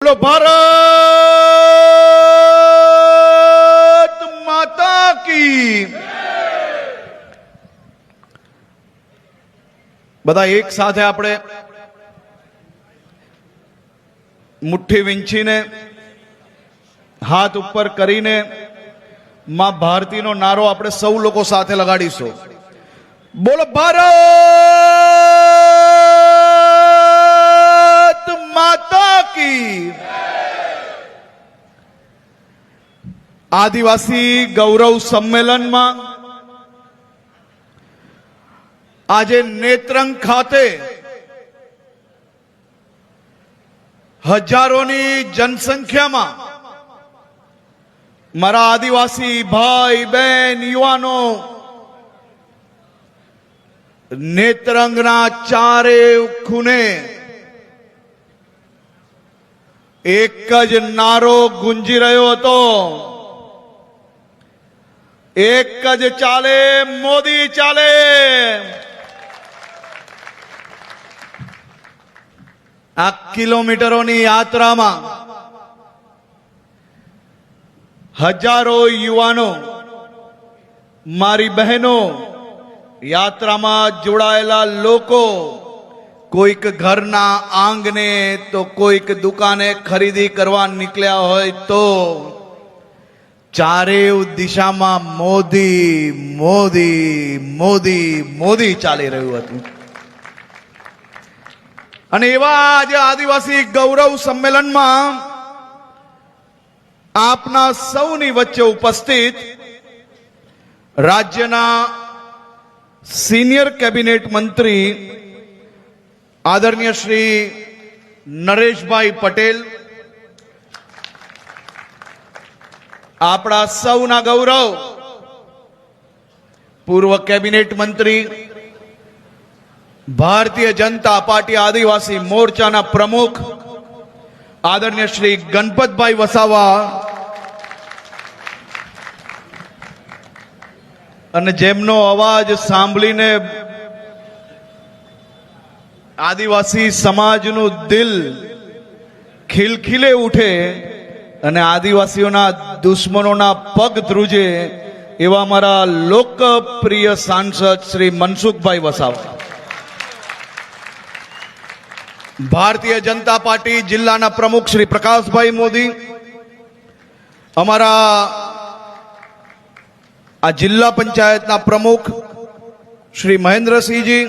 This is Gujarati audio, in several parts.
બોલો ભારત માતા કી। બધા એક સાથે આપણે મુઠ્ઠી વીંચીને હાથ ઉપર કરીને માં ભારતીનો નારો આપણે સૌ લોકો સાથે લગાડીશું। બોલો ભારત માતા કી। આદિવાસી ગૌરવ સંમેલનમાં આજે નેત્રંગ ખાતે હજારોની જનસંખ્યામાં મારા આદિવાસી ભાઈ બહેન યુવાનો નેત્રંગના ચારે ખૂણે એક જ નારો ગુંજી રહ્યો હતો, એક જ ચાલે મોદી ચાલે। આ કિલોમીટરોની યાત્રામાં હજારો યુવાનો, મારી બહેનો, યાત્રામાં જોડાયેલા લોકો, કોઈક ઘરના આંગણે તો કોઈક દુકાને ખરીદી કરવા નીકળ્યા હોય તો ચારેય દિશામાં મોદી મોદી મોદી મોદી ચાલી રહ્યું હતું। અને એવા આજે આદિવાસી ગૌરવ સંમેલનમાં આપના સૌની વચ્ચે ઉપસ્થિત રાજ્યના સિનિયર કેબિનેટ મંત્રી આદરણીય શ્રી નરેશભાઈ પટેલ, આપણા સૌના ગૌરવ પૂર્વ કેબિનેટ મંત્રી, ભારતીય જનતા પાર્ટી આદિવાસી મોરચાના પ્રમુખ આદરણીય શ્રી ગણપતભાઈ વસાવા, અને જેમનો અવાજ સાંભળીને આદિવાસી સમાજનું દિલ ખિલખિલે ઉઠે અને આદિવાસીઓના દુશ્મનોના પગ ધ્રુજે એવા મારા લોકપ્રિય સાંસદ શ્રી મનસુખભાઈ વસાવા, ભારતીય જનતા પાર્ટી જિલ્લાના પ્રમુખ શ્રી પ્રકાશભાઈ મોદી, અમારા આ જિલ્લા પંચાયતના પ્રમુખ શ્રી મહેન્દ્રસિંહજી,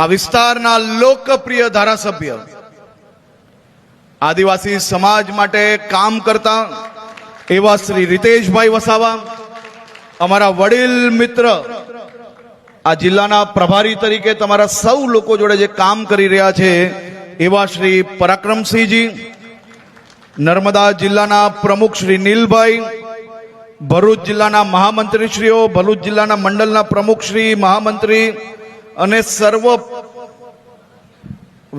આ વિસ્તારના લોકપ્રિય ધારાસભ્ય, આદિવાસી સમાજ માટે કામ કરતા એવા શ્રી રીતેશભાઈ વસાવા, અમારા વડીલ મિત્ર, આ જિલ્લાના પ્રભારી તરીકે તમારા સૌ લોકો જોડે જે કામ કરી રહ્યા છે એવા શ્રી પરાક્રમસિંહજી, નર્મદા જિલ્લાના પ્રમુખ શ્રી નીલભાઈ, ભરૂચ જિલ્લાના મહામંત્રીશ્રીઓ, ભરૂચ જિલ્લાના મંડળના પ્રમુખ શ્રી મહામંત્રી અને સર્વ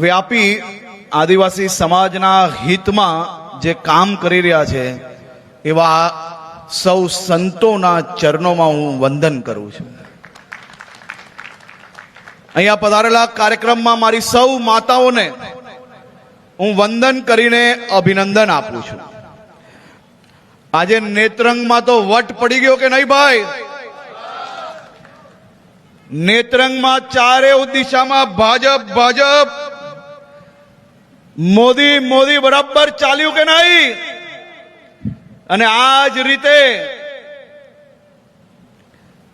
વ્યાપી આદિવાસી સમાજના હિતમાં જે કામ કરી રહ્યા છે એવા સૌ સંતોના ચરણોમાં હું વંદન કરું છું। અહીંયા પધારેલા કાર્યક્રમમાં મારી સૌ માતાઓને હું વંદન કરીને અભિનંદન આપું છું। આજે નેત્રંગમાં તો વટ પડી ગયો કે નહીં ભાઈ? નેત્રંગમાં ચારે દિશામાં ભાજપ ભાજપ, મોદી મોદી બરાબર ચાલ્યું કે નહીં? અને આ જ રીતે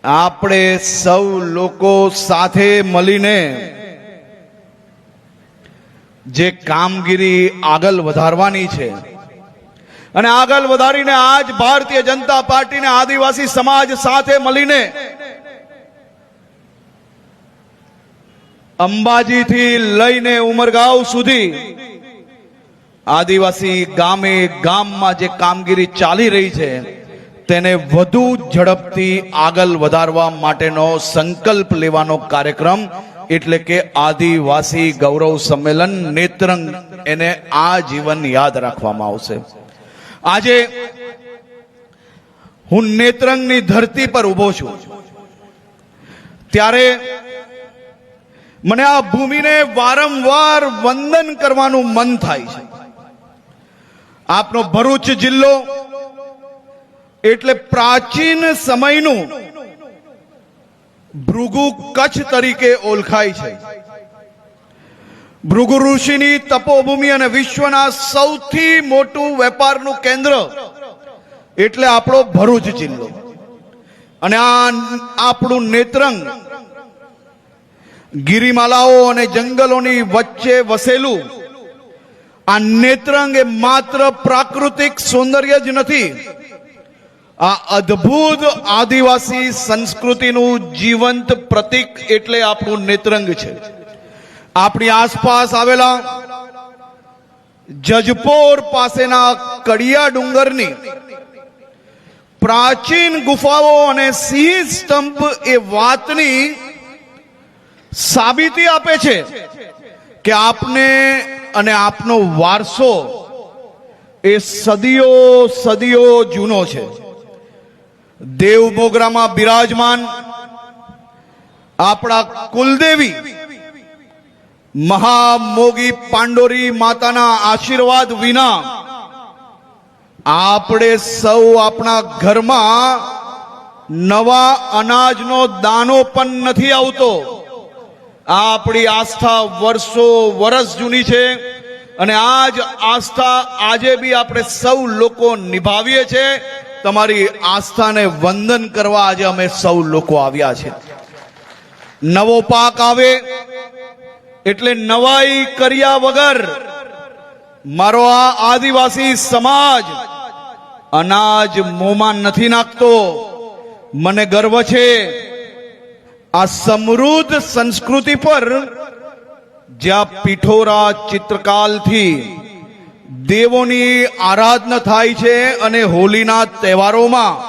આપણે સૌ લોકો સાથે મળીને જે કામગીરી આગળ વધારવાની છે અને આગળ વધારીને આજ ભારતીય જનતા પાર્ટીને આદિવાસી સમાજ સાથે મળીને અંબાજીથી લઈને ઉમરગાંવ સુધી આદિવાસી ગામે ગામમાં જે કામગીરી ચાલી રહી છે તેને વધુ ઝડપથી આગળ વધારવા માટેનો સંકલ્પ લેવાનો કાર્યક્રમ એટલે કે આદિવાસી ગૌરવ સંમેલન નેત્રંગ, એને આજીવન યાદ રાખવામાં આવશે। આજે હું નેત્રંગની ધરતી પર ઉભો છું ત્યારે મને આ ભૂમિને વારંવાર વંદન કરવાનું મન થાય છે. આપનો ભરૂચ જિલ્લો એટલે પ્રાચીન સમયનું ભૃગુ કચ્છ તરીકે ઓળખાય છે. ભૃગુ ઋષિની તપોભૂમિ અને વિશ્વના સૌથી મોટું વેપારનું કેન્દ્ર એટલે આપણો ભરૂચ જિલ્લો. અને આ આપણું નેત્રંગ ગિરિમાલાઓ અને જંગલોની વચ્ચે વસેલું આ નેત્રંગ એ માત્ર પ્રાકૃતિક સૌંદર્ય જ નથી, આ અદ્ભુત આદિવાસી સંસ્કૃતિનું જીવંત પ્રતીક એટલે આપણું નેત્રંગ છે. આપણી આસપાસ આવેલા જજપોર પાસેના કડિયા ડુંગરની પ્રાચીન ગુફાઓ અને સિંહ સ્તંભ એ વાતની સાબિતી આપે છે કે આપને અને આપનો વારસો એ સદીઓ સદીઓ જૂનો છે. દેવમોગરામાં બિરાજમાન આપણા કુલદેવી મહામોગી પાંડોરી માતાના આશીર્વાદ વિના આપણે સૌ આપણા ઘરમાં નવા અનાજનો દાણો પણ નથી આવતો. આપણી આસ્થા વર્ષો વર્ષ જૂની છે અને આ જ આસ્થા આજે બી આપણે સૌ લોકો નિભાવીએ છીએ. તમારી આસ્થાને વંદન કરવા આજે અમે સૌ લોકો આવ્યા છે. નવો પાક આવે એટલે નવાઈ કર્યા વગર મારો આ આદિવાસી સમાજ અનાજ મોંમાં નથી નાખતો. મને ગર્વ છે આ સમૃદ્ધ સંસ્કૃતિ પર, જ્યાં પિઠોરા ચિત્રકાલથી દેવોની આરાધના થાય છે અને હોલીના તહેવારોમાં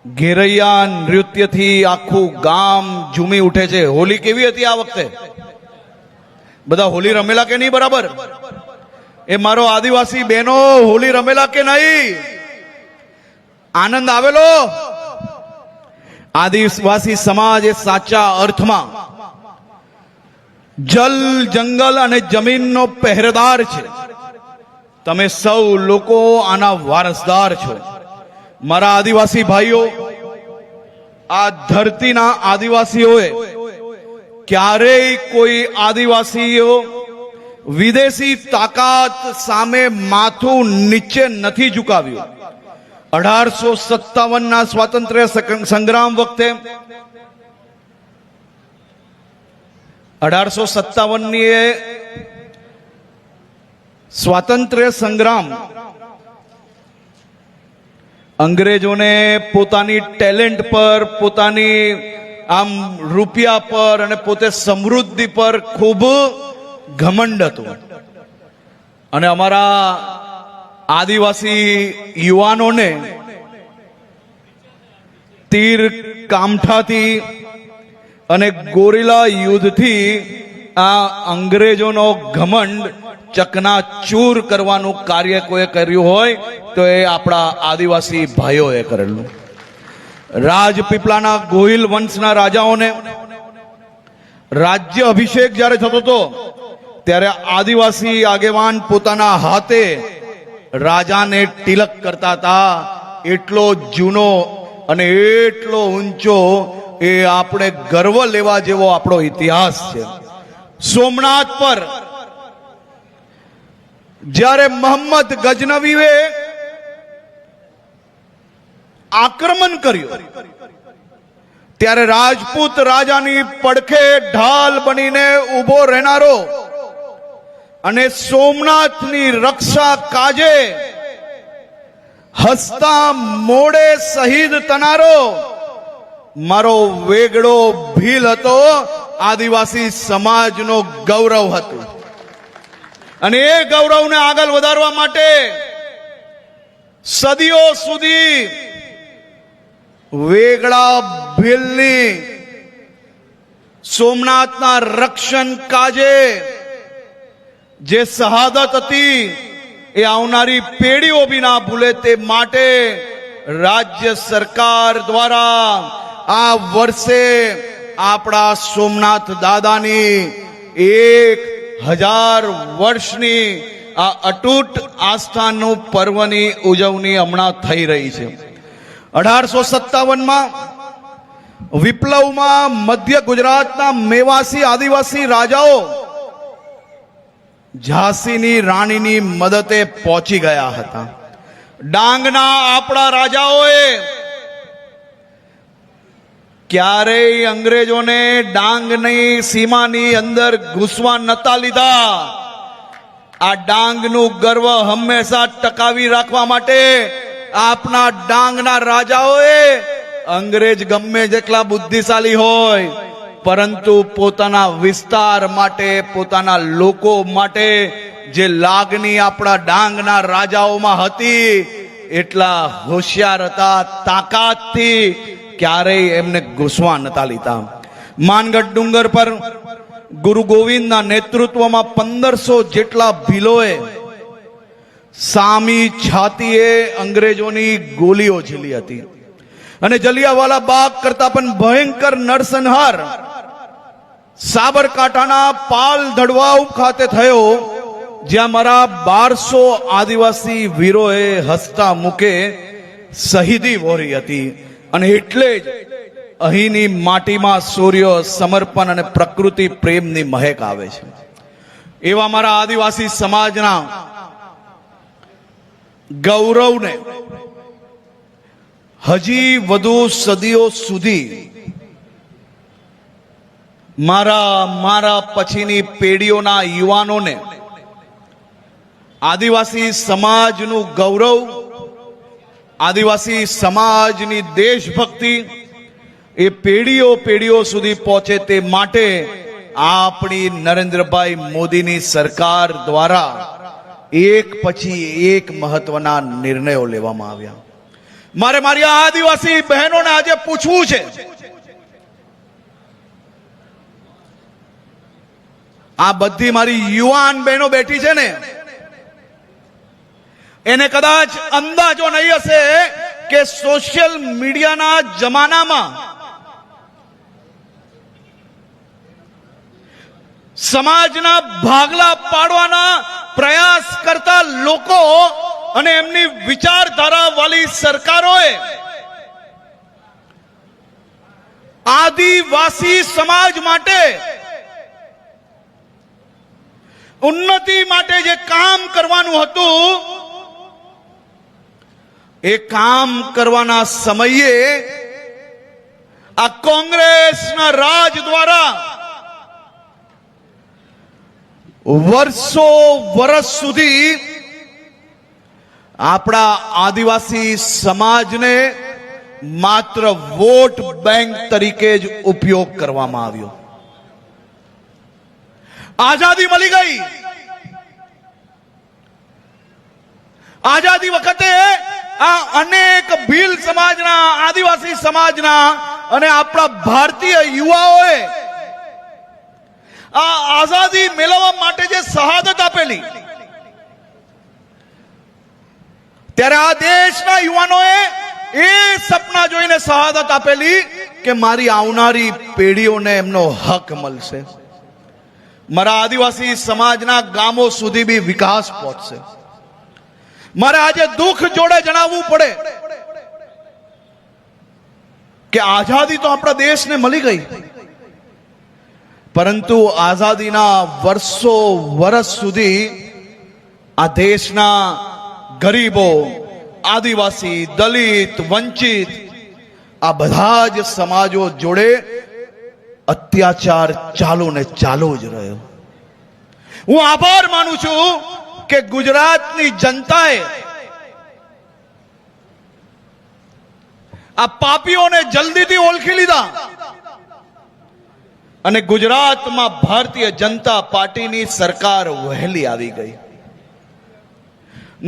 ઘેરૈયા નૃત્યથી આખું ગામ ઝૂમી ઉઠે છે. હોલી કેવી હતી આ વખતે? બધા હોલી રમેલા કે નહીં? બરાબર. એ મારો આદિવાસી બહેનો હોલી રમેલા કે નહીં? આનંદ આવેલો? આદિવાસી સમાજ એ સાચા અર્થમાં જલ, જંગલ અને જમીનનો પહેરેદાર છે. તમે સૌ લોકો આના વારસદાર છો. મારા આદિવાસી ભાઈઓ, આ ધરતીના આદિવાસીઓએ ક્યારેય કોઈ આદિવાસીઓ વિદેશી તાકાત સામે માથું નીચે નથી ઝુકાવ્યું. 1857ના સ્વાતંત્ર્ય સંગ્રામ વખતે 1857ની સ્વાતંત્ર્ય સંગ્રામ અંગ્રેજોને પોતાની ટેલેન્ટ પર, પોતાની આમ રૂપિયા પર અને પોતે સમૃદ્ધિ પર ખૂબ ઘમંડ હતું. અને અમારા આદિવાસી યુવાનોને તીર કામઠાથી અને ગોરીલા યુદ્ધથી આ અંગ્રેજોનો ઘમંડ ચકનાચૂર કરવાનું કાર્ય કોઈ કર્યું હોય તો એ આપણા આદિવાસી ભાઈઓએ કરેલું. રાજપીપળાના ગોહિલ વંશના રાજાઓને રાજ્ય અભિષેક જ્યારે થતો હતો ત્યારે આદિવાસી આગેવાન પોતાના હાથે રાજાને તિલક કરતા હતા. એટલો જૂનો અને એટલો ઊંચો એ આપણે ગર્વ લેવા જેવો આપણો ઇતિહાસ છે. સોમનાથ પર જ્યારે મોહમ્મદ ગજનવીએ આક્રમણ કર્યું ત્યારે રાજપૂત રાજાની પડખે ઢાલ બનીને ઉભો રહેનારો અને સોમનાથની રક્ષા કાજે હસતા મોડે શહીદ થનારો મારો વેગળો ભીલ હતો. આદિવાસી સમાજનો ગૌરવ હતું. અને એ ગૌરવને આગળ વધારવા માટે સદીઓ સુધી વેગળા ભીલની સોમનાથના રક્ષણ કાજે જે શહાદત હતી એ આવનારી પેઢીઓ બી ના ભૂલે તે માટે રાજ્ય સરકાર દ્વારા આ વર્ષે આપણા સોમનાથ દાદાની 1000 વર્ષની આ અતૂટ આસ્થાનું પર્વની ઉજવણી હમણાં થઈ રહી છે. 1857માં વિપ્લવમાં મધ્ય ગુજરાતના મેવાસી આદિવાસી રાજાઓ ઝાંસીની રાણીની મદદે પહોંચી ગયા હતા. ડાંગના આપણા રાજાઓએ ક્યારેય અંગ્રેજોને ડાંગની સીમાની અંદર ઘૂસવા નતા લીધા. આ ડાંગનું ગર્વ હંમેશા ટકાવી રાખવા માટે આપના ડાંગના રાજાઓએ અંગ્રેજ ગમે જેટલા બુદ્ધિશાળી હોય પરંતુ પોતાના વિસ્તાર માટે, પોતાના લોકો માટે જે લાગણી આપણા ડાંગના રાજાઓમાં હતી એટલા હોશિયાર હતા, તાકાતથી ક્યારેય એમને ઘૂસવા નતા લીધા. માનગઢ ડુંગર પર ગુરુ ગોવિંદના નેતૃત્વમાં 1500 જેટલા ભીલોએ સામી છાતીએ અંગ્રેજોની ગોળીઓ ઝીલી હતી અને જલિયાવાલા બાગ કરતા પણ ભયંકર નરસંહાર સાબરકાંઠાના પાલ ધડવાઉ ખાતે થયો, જ્યાં મારા 1200 આદિવાસી વીરોએ હસતા મુખે શહીદી વહોરી હતી. અને એટલે જ અહીંની માટીમાં સૂર્ય સમર્પણ અને પ્રકૃતિ પ્રેમની મહેક આવે છે. એવા મારા આદિવાસી સમાજના ગૌરવને હજી વધુ સદીઓ સુધી મારા પછીની પેઢીઓના યુવાનોને આદિવાસી સમાજનું ગૌરવ, આદિવાસી સમાજની દેશભક્તિ એ પેઢીઓ સુધી પહોંચે તે માટે આપણી નરેન્દ્રભાઈ મોદીની સરકાર દ્વારા એક પછી એક મહત્વના નિર્ણયો લેવામાં આવ્યા. મારી આ આદિવાસી બહેનોને આજે પૂછવું છે, આ બધી મારી યુવાન બહેનો બેઠી છે ને, એને કદાચ અંદાજો નહીં હશે કે સોશિયલ મીડિયાના જમાનામાં સમાજના ભાગલા પાડવાના પ્રયાસ કરતા લોકો અને એમની વિચારધારા વાળી સરકારોએ આદિવાસી સમાજ માટે, ઉન્નતિ માટે જે કામ કરવાનું હતું એ કામ કરવાના સમયે આ કોંગ્રેસના રાજ દ્વારા વર્ષ સુધી આપણા આદિવાસી સમાજને માત્ર વોટ બેંક તરીકે જ ઉપયોગ કરવામાં આવ્યો. આઝાદી મળી ગઈ, આઝાદી વખતે આ અનેક ભીલ સમાજના, આદિવાસી સમાજના અને આપણા ભારતીય યુવાઓએ આ આઝાદી મેળવવા માટે જે શહાદત આપેલી, ત્યારે આ દેશના યુવાનોએ એ સપના જોઈને શહાદત આપેલી કે મારી આવનારી પેઢીઓને એમનો હક મળશે, મારા આદિવાસી સમાજના ગામો સુધી બી વિકાસ પહોંચશે. મારે આજે દુઃખ જોડે જણાવવું પડે કે આઝાદી તો આપણા દેશને મળી ગઈ, પરંતુ આઝાદીના વર્ષ સુધી આ દેશના ગરીબો, આદિવાસી, દલિત, વંચિત આ બધા જ સમાજો જોડે અત્યાચાર ચાલુ ને ચાલુ જ રહ્યો. હું આભાર માનું છું કે ગુજરાતની જનતાએ આ પાપીઓને જલ્દીથી ઓળખી લીધા અને ગુજરાતમાં ભારતીય જનતા પાર્ટીની સરકાર વહેલી આવી ગઈ.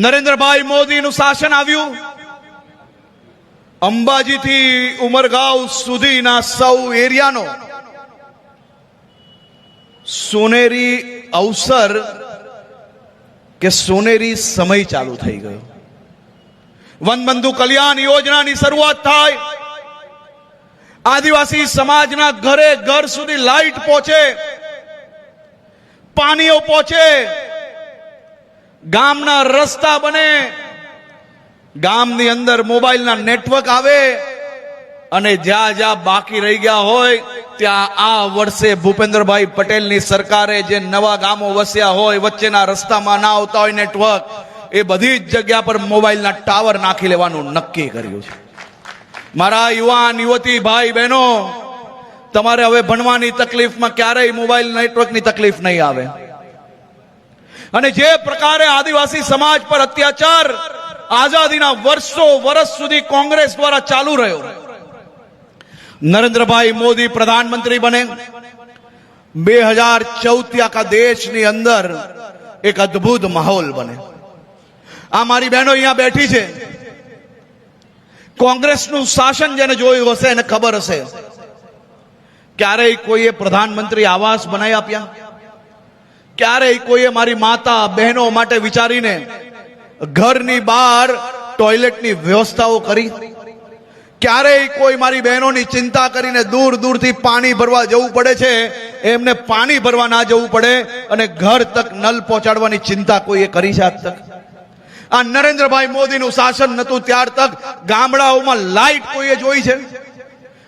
નરેન્દ્રભાઈ મોદીનું શાસન આવ્યું. અંબાજીથી ઉમરગાંવ સુધીના સૌ એરિયાનો સોનેરી અવસર કે સોનેરી સમય ચાલુ થઈ ગયો. વનબંધુ કલ્યાણ યોજનાની શરૂઆત થાય, આદિવાસી સમાજના ઘરે ઘર સુધી લાઈટ પહોંચે, પાણીઓ પહોંચે, ગામના રસ્તા બને, ગામની અંદર મોબાઈલના નેટવર્ક આવે અને જ્યાં જ્યાં બાકી રહી ગયા હોય ત્યાં આ વર્ષે ભૂપેન્દ્રભાઈ પટેલની સરકારે જે નવા ગામો વસ્યા હોય, વચ્ચેના રસ્તામાં ના આવતા હોય નેટવર્ક, એ બધી જ જગ્યા પર મોબાઈલના ટાવર નાખી લેવાનું નક્કી કર્યું છે. મારા યુવાન યુવતી ભાઈ બહેનો, તમારે હવે ભણવાની તકલીફમાં ક્યારેય મોબાઈલ નેટવર્કની તકલીફ નહીં આવે. અને જે પ્રકારે આદિવાસી સમાજ પર અત્યાચાર આઝાદીના વર્ષ સુધી કોંગ્રેસ દ્વારા ચાલુ રહ્યો, નરેન્દ્રભાઈ મોદી પ્રધાનમંત્રી બને, 2014 આખા દેશની અંદર એક અદ્ભુત માહોલ બને. આ મારી બહેનો અહીંયા બેઠી છે, કોંગ્રેસનું શાસન જેને જોયું હશે એને ખબર હશે, ક્યારેય કોઈએ પ્રધાનમંત્રી આવાસ બનાવી આપ્યા? ક્યારેય કોઈએ મારી માતા બહેનો માટે વિચારીને ઘરની બહાર ટોયલેટની વ્યવસ્થાઓ કરી? ક્યારેય કોઈ મારી બહેનોની ચિંતા કરીને દૂર દૂરથી પાણી ભરવા જવું પડે છે, એમને પાણી ભરવા ના જવું પડે અને ઘર તક નલ પહોંચાડવાની ચિંતા કોઈએ કરી છે આજ તક? આ નરેન્દ્રભાઈ મોદીનું શાસન નતું ત્યાર તક ગામડાઓમાં લાઈટ કોઈએ જોઈ છે?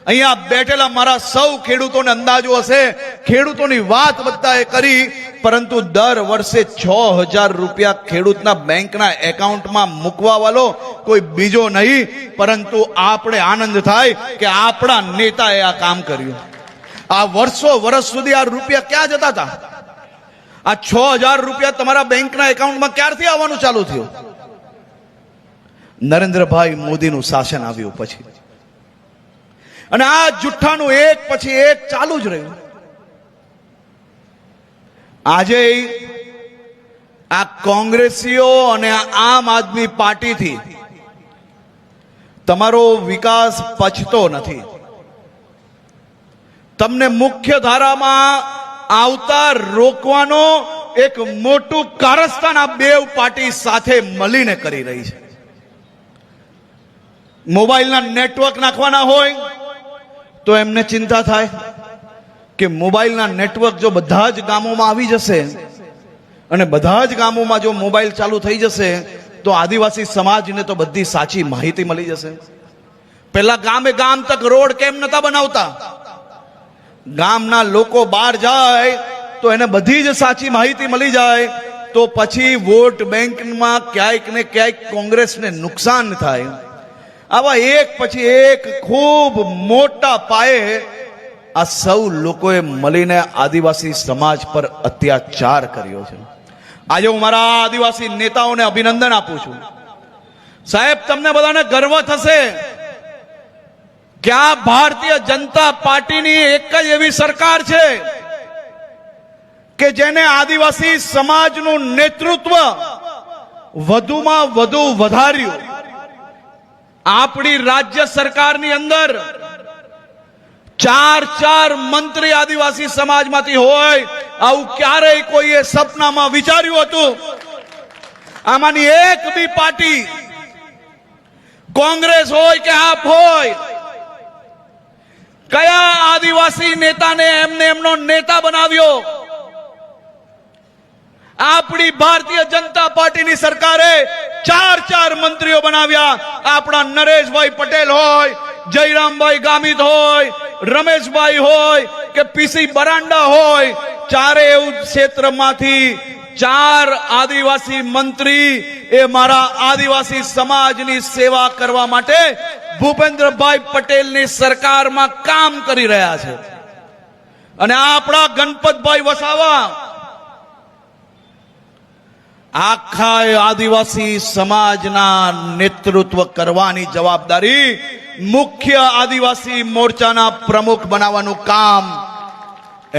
અહીંયા બેઠેલા મારા સૌ ખેડૂતોને અંદાજો હશે, ખેડૂતોની વાત બધાએ કરી, પરંતુ દર વર્ષે 6,000 રૂપિયા ખેડૂતના બેંકના એકાઉન્ટમાં મૂકવા વાળો કોઈ બીજો નહીં, પરંતુ આપણે આનંદ થાય કે આપણા નેતાએ આ કામ કર્યું. આ વર્ષ સુધી આ રૂપિયા ક્યાં જતા હતા? આ 6,000 રૂપિયા તમારા બેંકના એકાઉન્ટમાં ક્યારથી આવવાનું ચાલુ થયું? નરેન્દ્રભાઈ મોદીનું શાસન આવ્યું પછી. અને આ જુઠ્ઠાનું એક પછી એક ચાલુ જ રહ્યું. આજે આ કોંગ્રેસીઓ અને આમ આદમી પાર્ટીથી તમારો વિકાસ પચતો નથી. તમને મુખ્ય ધારામાં આવતા રોકવાનો એક મોટું કારસ્તાન આ બે પાર્ટી સાથે મળીને કરી રહી છે. મોબાઈલના નેટવર્ક નાખવાના હોય તો એમને ચિંતા થાય કે મોબાઈલના નેટવર્ક જો બધા જ ગામોમાં આવી જશે અને બધા જ ગામોમાં જો મોબાઈલ ચાલુ થઈ જશે તો આદિવાસી સમાજને તો બધી સાચી માહિતી મળી જશે. પહેલા ગામે ગામ તક રોડ કેમ નતા બનાવતા? ગામના લોકો બહાર જાય તો એને બધી જ સાચી માહિતી મળી જાય, તો પછી વોટ બેંકમાં ક્યાંક ને ક્યાંક કોંગ્રેસને નુકસાન થાય. આવા એક પછી એક ખૂબ મોટા પાયે આ સૌ લોકોએ મળીને આદિવાસી સમાજ પર અત્યાચાર કર્યો છે. આજે હું મારા આદિવાસી નેતાઓને અભિનંદન આપું છું. સાહેબ, તમને બધાને ગર્વ થશે કે આ ભારતીય જનતા પાર્ટીની એક જ એવી સરકાર છે કે જેને આદિવાસી સમાજનું નેતૃત્વ વધુમાં વધુ વધાર્યું. આપણી રાજ્ય સરકારની અંદર 4 મંત્રી આદિવાસી સમાજમાંથી હોય, આવું ક્યારેય કોઈએ સપનામાં વિચાર્યું હતું? આમાંની એક બી પાર્ટી, કોંગ્રેસ હોય કે આપ હોય, કયા આદિવાસી નેતાને એમને એમનો નેતા બનાવ્યો? આપણી ભારતીય જનતા પાર્ટીની સરકારે 4 મંત્રીઓ બનાવ્યા. આપણા નરેશભાઈ પટેલ હોય, જયરામભાઈ ગામિત હોય, રમેશભાઈ હોય કે પીસી બરાંડા હોય, ચારેય ક્ષેત્રમાંથી 4 આદિવાસી મંત્રી એ મારા આદિવાસી સમાજની સેવા કરવા માટે ભૂપેન્દ્રભાઈ પટેલની સરકારમાં કામ કરી રહ્યા છે. અને આપણા ગણપતભાઈ વસાવા આખા આદિવાસી સમાજના નેતૃત્વ કરવાની જવાબદારી મુખ્ય આદિવાસી મોરચાના પ્રમુખ બનાવવાનું કામ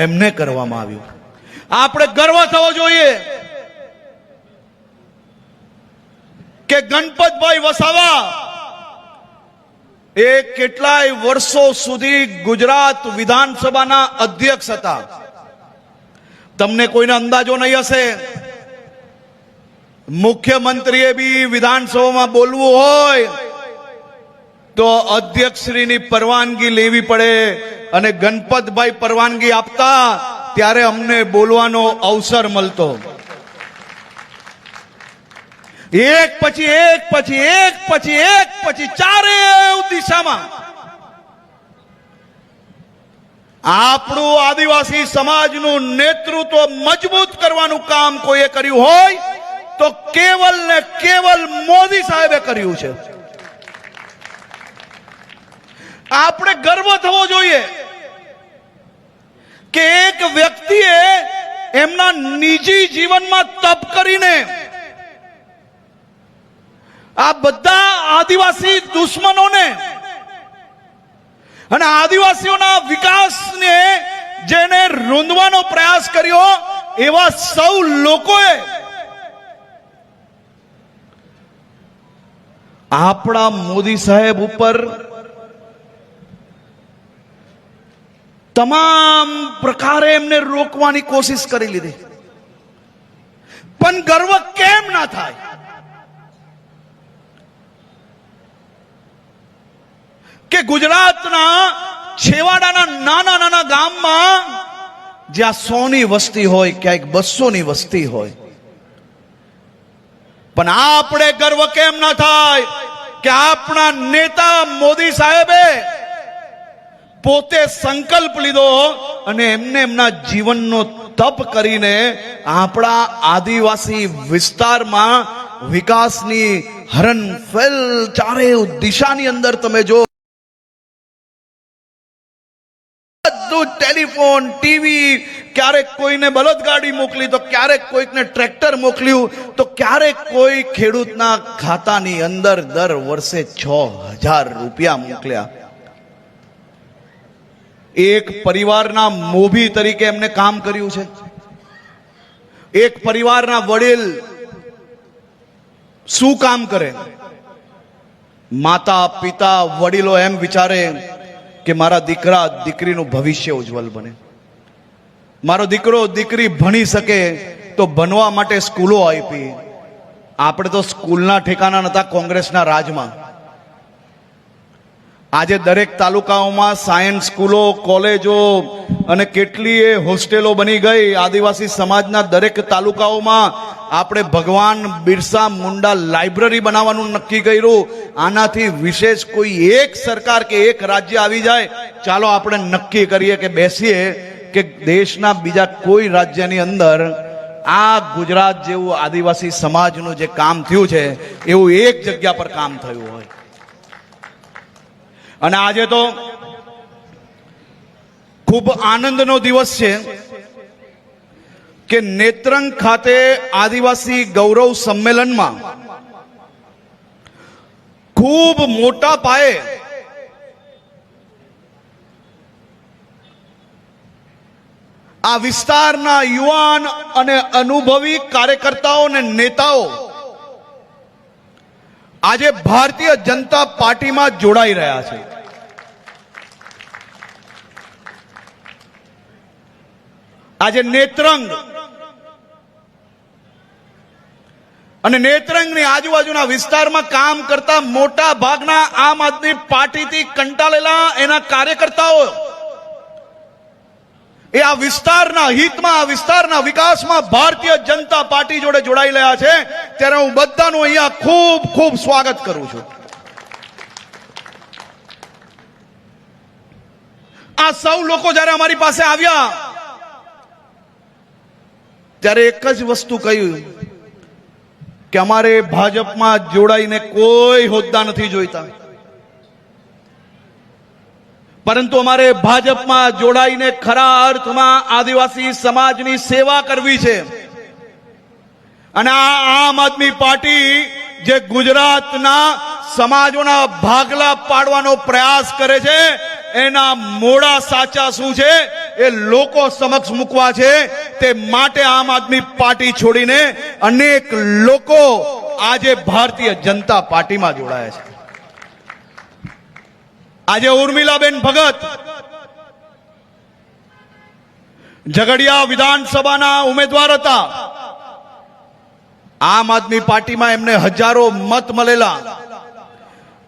એમને કરવામાં આવ્યું. આપણે ગર્વ થવો જોઈએ કે ગણપતભાઈ વસાવા એ કેટલાય વર્ષો સુધી ગુજરાત વિધાનસભાના અધ્યક્ષ હતા. તમને કોઈને અંદાજો નહીં હશે, મુખ્યમંત્રીએ બી વિધાનસભામાં બોલવું હોય તો અધ્યક્ષશ્રીની પરવાનગી લેવી પડે અને ગણપતભાઈ પરવાનગી આપતા ત્યારે અમને બોલવાનો અવસર મળતો. એક પછી એક પછી એક પછી એક પછી ચારે દિશામાં આપણું આદિવાસી સમાજનું નેતૃત્વ મજબૂત કરવાનું કામ કોઈએ કર્યું હોય તો કેવલ ને કેવલ મોદી સાહેબે કર્યું છે. આપણે ગર્વ થવો જોઈએ કે એક વ્યક્તિએ એમના નિજી જીવનમાં તપ કરીને આ બધા આદિવાસી દુશ્મનોને અને આદિવાસીઓના વિકાસને જેને રૂંધવાનો પ્રયાસ કર્યો એવા સૌ લોકોએ આપણા મોદી સાહેબ ઉપર તમામ પ્રકારે એમને રોકવાની કોશિશ કરી લીધી. પણ ગર્વ કેમ ના થાય? કે ગુજરાતના છેવાડાના નાના નાના ગામમાં જ્યાં 100 ની વસ્તી હોય, ક્યાંક 200 ની વસ્તી હોય, પણ આપણે ગર્વ કેમ ના થાય કે આપણા નેતા મોદી સાહેબે પોતે સંકલ્પ લીધો અને એમને એમના જીવનનો તપ કરીને આપણા આદિવાસી વિસ્તારમાં વિકાસની હરણફેલ ચારે દિશાની અંદર તમે જો ટેલિફોન, ટીવી, ક્યારેક કોઈને બળદગાડી મોકલી તો ક્યારેક કોઈકને ટ્રેક્ટર મોકલ્યું તો ક્યારેક કોઈ ખેડૂતના ખાતાની અંદર દર વર્ષે 6000 રૂપિયા મોકલ્યા. એક પરિવારના મોભી તરીકે એમને કામ કર્યું છે. એક પરિવારના વડીલ શું કામ કરે? માતા પિતા વડીલો એમ વિચારે કે મારા દીકરા દીકરીનું ભવિષ્ય ઉજ્જવલ બને, મારો દીકરો દીકરી ભણી શકે તો ભણવા માટે સ્કૂલો આપી. આપણે તો સ્કૂલના ઠેકાણા નતા કોંગ્રેસના રાજમાં. આજે દરેક તાલુકાઓમાં સાયન્સ સ્કૂલો, કોલેજો અને કેટલીય હોસ્ટેલો બની ગઈ. આદિવાસી સમાજના દરેક તાલુકાઓમાં આપણે ભગવાન બિરસા મુંડા લાઇબ્રેરી બનાવવાનું નક્કી કર્યું. આનાથી વિશેષ કોઈ એક સરકાર કે એક રાજ્ય આવી જાય, ચાલો આપણે નક્કી કરીએ કે બેસીએ કે દેશના બીજા કોઈ રાજ્યની અંદર આ ગુજરાત જેવું આદિવાસી સમાજનું જે કામ થયું છે એવું એક જગ્યા પર કામ થયું હોય. અને આજે તો ખૂબ આનંદનો દિવસ છે કે નેત્રંગ ખાતે આદિવાસી ગૌરવ સંમેલનમાં ખૂબ મોટા પાયે આ વિસ્તારના યુવાન અને અનુભવી કાર્યકર્તાઓ અને નેતાઓ આજે ભારતીય જનતા પાર્ટીમાં જોડાઈ રહ્યા છે. આજે નેત્રંગ અને નેત્રંગની આજુબાજુના વિસ્તારમાં કામ કરતા મોટા ભાગના આમ આદમી પાર્ટીથી કંટાળેલા એના કાર્યકર્તાઓ એ આ વિસ્તારના હિતમાં, આ વિસ્તારના વિકાસમાં ભારતીય જનતા પાર્ટી જોડે જોડાઈ રહ્યા છે. ત્યારે હું બધાનું અહીંયા ખૂબ ખૂબ સ્વાગત કરું છું. આ સૌ લોકો જ્યારે અમારી પાસે આવ્યા ત્યારે એક જ વસ્તુ કહ્યું કે અમારે ભાજપમાં જોડાઈને કોઈ હોદ્દા નથી જોઈતા, પરંતુ અમારે ભાજપમાં જોડાઈને ખરા અર્થમાં આદિવાસી સમાજની સેવા કરવી છે. અને આ આમ આદમી પાર્ટી જે ગુજરાતના સમાજોના ભાગલા પાડવાનો પ્રયાસ કરે છે એના મોડા સાચા શું છે એ લોકો સમક્ષ મૂકવા છે. તે માટે આમ આદમી પાર્ટી છોડીને અનેક લોકો આજે ભારતીય જનતા પાર્ટીમાં જોડાયા છે. આજે ઉર્મિલાબેન ભગત ઝઘડિયા વિધાનસભાના ઉમેદવાર હતા. આમ આદમી પાર્ટીમાં એમને હજારો મત મળેલા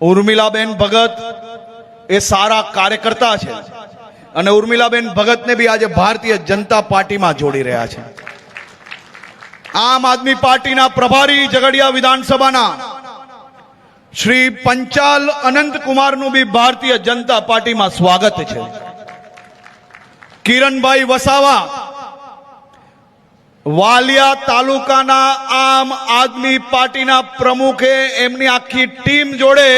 ઉર્મિલાબેન ભગત એ સારા કાર્યકર્તા છે અને ઉર્મિલાબેન ભગતને બી આજે ભારતીય જનતા પાર્ટીમાં જોડી રહ્યા છે. આમ આદમી પાર્ટીના પ્રભારી ઝઘડિયા વિધાનસભાના શ્રી પંચાલ અનંતકુમારનું બી ભારતીય જનતા પાર્ટીમાં સ્વાગત છે. કિરણભાઈ વસાવા વાલિયા તાલુકાના આમ આદમી પાર્ટીના પ્રમુખે એમની આખી ટીમ જોડે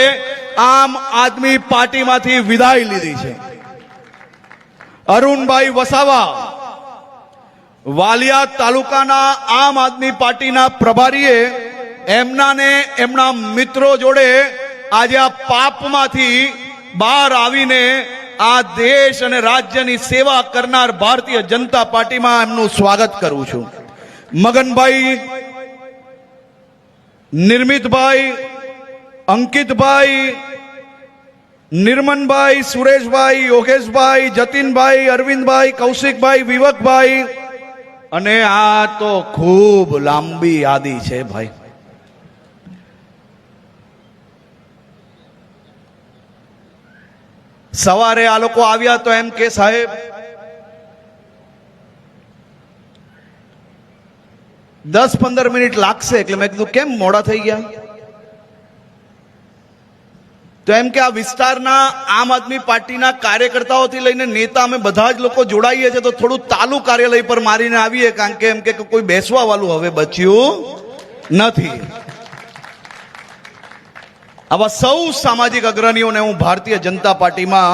આમ આદમી પાર્ટીમાંથી વિદાય લીધી છે. અરુણભાઈ વસાવા વાલિયા તાલુકાના આમ આદમી પાર્ટીના પ્રભારીએ એમના મિત્રો જોડે આજે આ પાપમાંથી બહાર આવીને આ દેશ અને રાજ્યની સેવા કરનાર ભારતીય જનતા પાર્ટીમાં એમનું સ્વાગત કરું છું. મગનભાઈ, નિર્મિતભાઈ, અંકિતભાઈ, નિર્મનભાઈ, સુરેશભાઈ, યોગેશભાઈ, જતીનભાઈ, અરવિંદભાઈ, કૌશિકભાઈ, વિવકભાઈ અને આ તો ખૂબ લાંબી યાદી છે ભાઈ. સવારે આ લોકો આવ્યા તો એમ કે સાહેબ 10-15 મિનિટ લાગશે, એટલે મેં કીધું કેમ મોડા થઈ ગયા? તો એમ કે આ વિસ્તારના આમ આદમી પાર્ટીના કાર્યકર્તાઓથી લઈને નેતા અમે બધા જ લોકો જોડાઈએ છીએ, તો થોડું તાલુ કાર્યાલય પર મારીને આવીએ, કારણ કે એમ કે કોઈ બેસવા વાળું હવે બચ્યું નથી. આવા સૌ સામાજિક અગ્રણીઓને હું ભારતીય જનતા પાર્ટીમાં,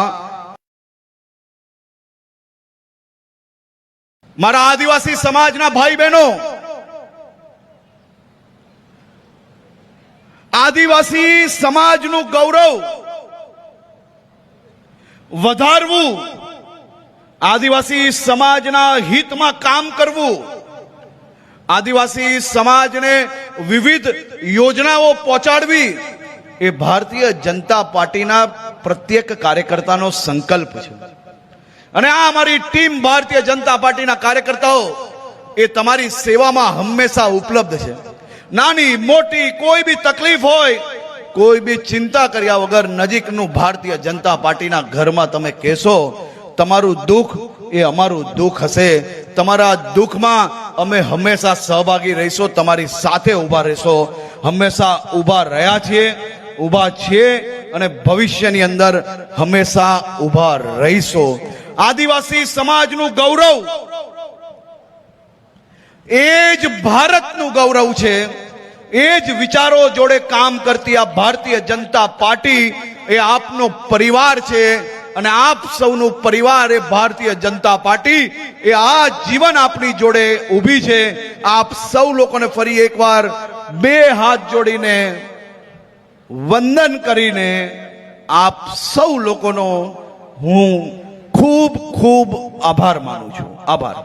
મારા આદિવાસી સમાજના ભાઈ બહેનો, આદિવાસી સમાજનું ગૌરવ વધારવું, આદિવાસી સમાજના હિતમાં કામ કરવું, આદિવાસી સમાજને વિવિધ યોજનાઓ પહોંચાડવી એ ભારતીય જનતા પાર્ટીના પ્રત્યેક કાર્યકર્તાનો સંકલ્પ છે. અને આ અમારી ટીમ ભારતીય જનતા પાર્ટીના કાર્યકર્તાઓ એ તમારી સેવામાં હંમેશા ઉપલબ્ધ છે. નાની મોટી કોઈ બી તકલીફ હોય, કોઈ બી ચિંતા કર્યા વગર નજીકનું ભારતીય જનતા પાર્ટીના ઘરમાં તમે કહેશો, તમારું દુઃખ એ અમારું દુઃખ હશે, તમારા દુઃખમાં અમે હંમેશા સહભાગી રહીશું, તમારી સાથે ઊભા રહીશું. હંમેશા ઊભા રહ્યા છીએ, ઊભા છીએ અને ભવિષ્યની અંદર હંમેશા ઊભા રહીશું. આદિવાસી સમાજનું ગૌરવ એ જ ભારતનું ગૌરવ છે. એ જ વિચારો જોડે કામ કરતી આ ભારતીય જનતા પાર્ટી એ આપનો પરિવાર છે અને આપ સૌનું પરિવાર એ ભારતીય જનતા પાર્ટી એ આ જીવન આપણી જોડે ઊભી છે. આપ સૌ લોકોને ફરી એકવાર બે હાથ જોડીને વંદન કરીને આપ સૌ લોકોનો હું ખૂબ ખૂબ આભાર માનું છું. આભાર.